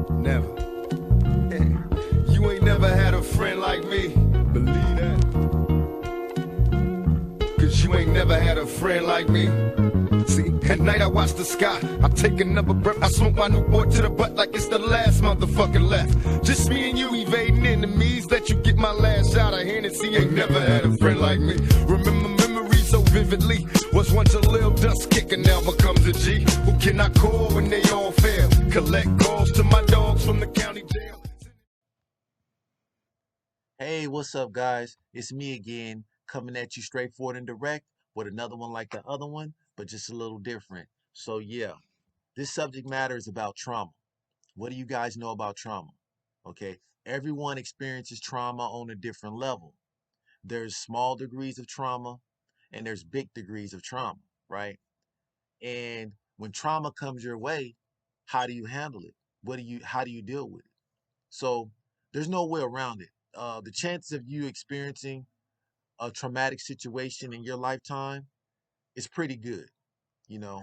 Never. You ain't never had a friend like me. Believe that. Cause you ain't never had a friend like me. See, at night I watch the sky, I take another breath, I smoke my new boy to the butt like it's the last motherfucker left. Just me and you evading enemies, let you get my last shot of Hennessy. Ain't never had a friend like me. Remember memories so vividly. Was once a little dust kicker, now becomes a G. Who can I call when they all fail? Collect calls to my dogs from the county jail. Hey, what's up, guys? It's me again, coming at you straightforward and direct with another one like the other one, but just a little different. So, yeah, this subject matter is about trauma. What do you guys know about trauma? Okay, everyone experiences trauma on a different level. There's small degrees of trauma and there's big degrees of trauma, right? And when trauma comes your way, how do you handle it? How do you deal with it? So, there's no way around it. The chances of you experiencing a traumatic situation in your lifetime is pretty good, you know,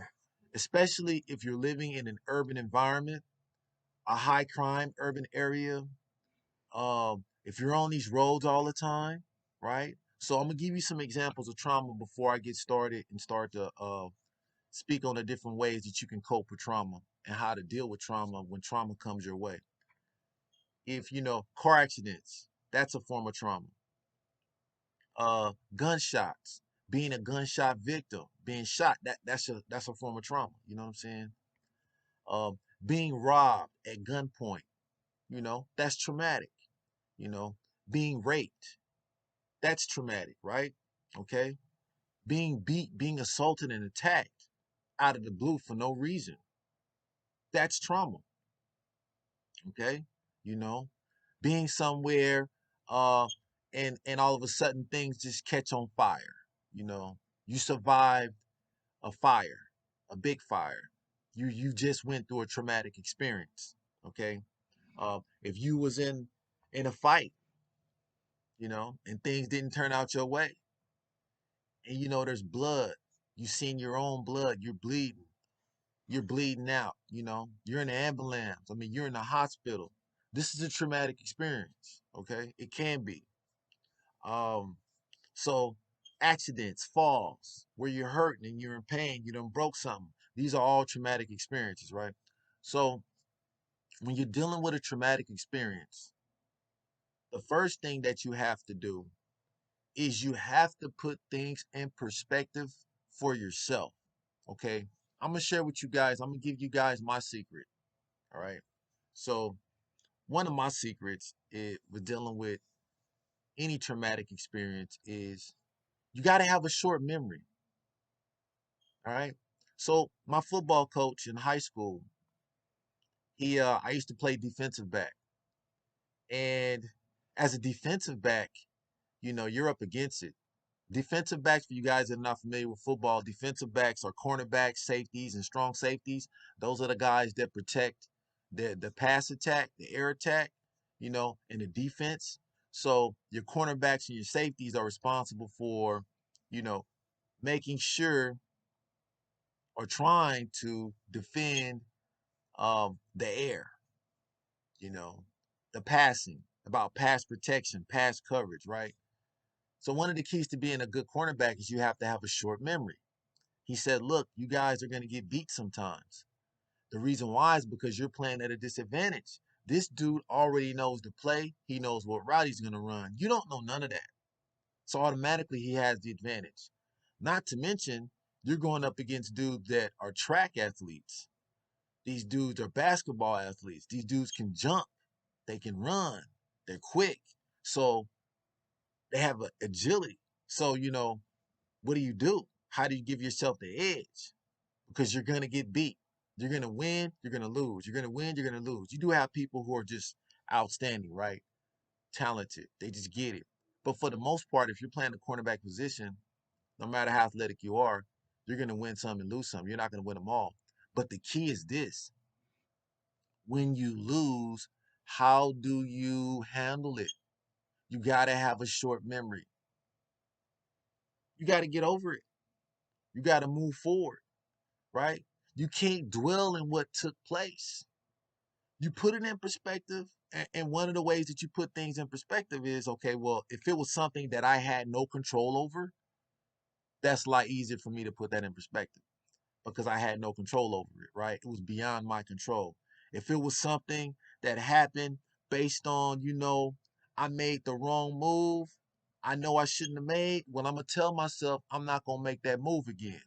especially if you're living in an urban environment, a high crime urban area. If you're on these roads all the time, right? So I'm gonna give you some examples of trauma before I get started and start to speak on the different ways that you can cope with trauma and how to deal with trauma when trauma comes your way. If you know car accidents, that's a form of trauma. Gunshots, being a gunshot victim, being shot, that's a form of trauma. You know what I'm saying? Uh, Being robbed at gunpoint, that's traumatic. You know, being raped, that's traumatic, right? Okay. Being beat, being assaulted and attacked out of the blue for no reason, that's trauma. Okay. You know, being somewhere uh and all of a sudden things just catch on fire. You know, you survived a fire, a big fire. You just went through a traumatic experience. Okay. If you was in a fight, and things didn't turn out your way, and there's blood, you seen your own blood, you're bleeding out, you're in an ambulance. I mean, you're in a hospital. This is a traumatic experience. Okay, it can be. Um, so accidents, falls, where you're hurting and you're in pain, you done broke something. These are all traumatic experiences, right? So when you're dealing with a traumatic experience, the first thing that you have to do is you have to put things in perspective for yourself. Okay. I'm gonna share with you guys, I'm gonna give you guys my secret. All right. So one of my secrets with dealing with any traumatic experience is you gotta have a short memory. All right. So my football coach in high school, I used to play defensive back. And as a defensive back, you're up against it. Defensive backs, for you guys that are not familiar with football, defensive backs are cornerbacks, safeties, and strong safeties. Those are the guys that protect the pass attack, the air attack, and the defense. So your cornerbacks and your safeties are responsible for, you know, making sure or trying to defend the air, you know, the passing, about pass protection, pass coverage, right? So one of the keys to being a good cornerback is you have to have a short memory. He said, look, you guys are going to get beat sometimes. The reason why is because you're playing at a disadvantage. This dude already knows the play. He knows what route he's going to run. You don't know none of that. So automatically he has the advantage. Not to mention, you're going up against dudes that are track athletes. These dudes are basketball athletes. These dudes can jump. They can run. They're quick. So they have agility. So, what do you do? How do you give yourself the edge? Because you're going to get beat. You're going to win, you're going to lose. You're going to win, you're going to lose. You do have people who are just outstanding, right? Talented. They just get it. But for the most part, if you're playing the cornerback position, no matter how athletic you are, you're going to win some and lose some. You're not going to win them all. But the key is this: when you lose, how do you handle it? You got to have a short memory. You got to get over it. You got to move forward, right? You can't dwell in what took place. You put it in perspective, and one of the ways that you put things in perspective is, okay, well, if it was something that I had no control over, that's a lot easier for me to put that in perspective because I had no control over it, right? It was beyond my control. If it was something that happened based on, I made the wrong move, I know I shouldn't have made, well, I'm going to tell myself I'm not going to make that move again.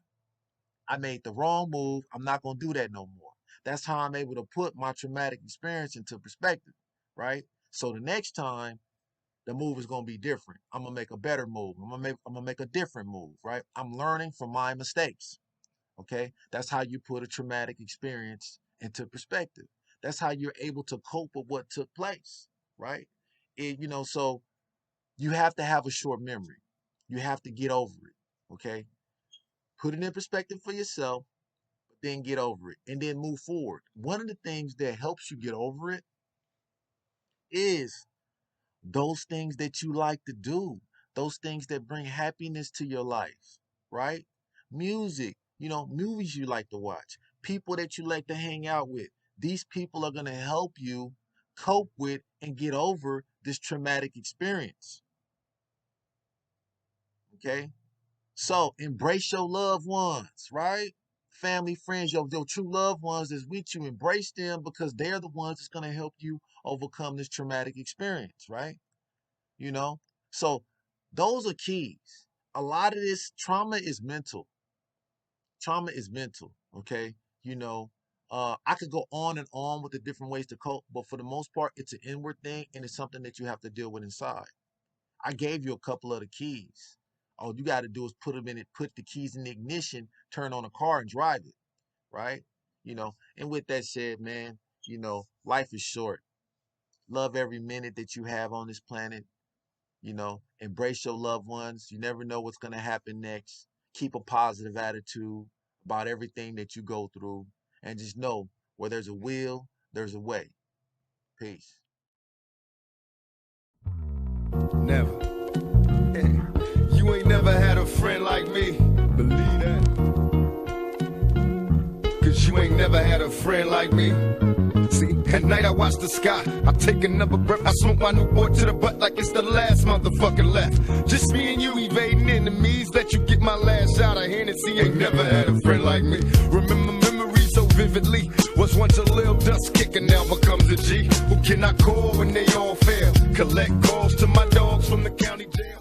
I made the wrong move. I'm not going to do that no more. That's how I'm able to put my traumatic experience into perspective, right? So the next time, the move is going to be different. I'm going to make a better move. I'm going to make a different move, right? I'm learning from my mistakes, okay? That's how you put a traumatic experience into perspective. That's how you're able to cope with what took place, right? So you have to have a short memory. You have to get over it, okay? Put it in perspective for yourself, but then get over it and then move forward. One of the things that helps you get over it is those things that you like to do, those things that bring happiness to your life, right? Music, movies you like to watch, people that you like to hang out with. These people are going to help you cope with and get over this traumatic experience. Okay? So embrace your loved ones, right? Family, friends, your true loved ones that's with you. Embrace them because they're the ones that's going to help you overcome this traumatic experience, right? So those are keys. A lot of this trauma is mental. Okay? I could go on and on with the different ways to cope, but for the most part, it's an inward thing and it's something that you have to deal with inside. I gave you a couple of the keys. All you got to do is put the keys in the ignition, turn on a car and drive it, right? And with that said, man, life is short. Love every minute that you have on this planet. Embrace your loved ones. You never know what's going to happen next. Keep a positive attitude about everything that you go through. And just know where there's a will, there's a way. Peace. Never. You ain't never had a friend like me. Believe that. Cause you ain't never had a friend like me. See, at night I watch the sky, I take another breath, I smoke my new boy to the butt like it's the last motherfucker left. Just me and you evading enemies, let you get my last shot of Hennessy. Ain't never had a friend like me. Remember memories so vividly. Was once a little dust kicker, now becomes a G. Who can I call when they all fail? Collect calls to my dogs from the county jail.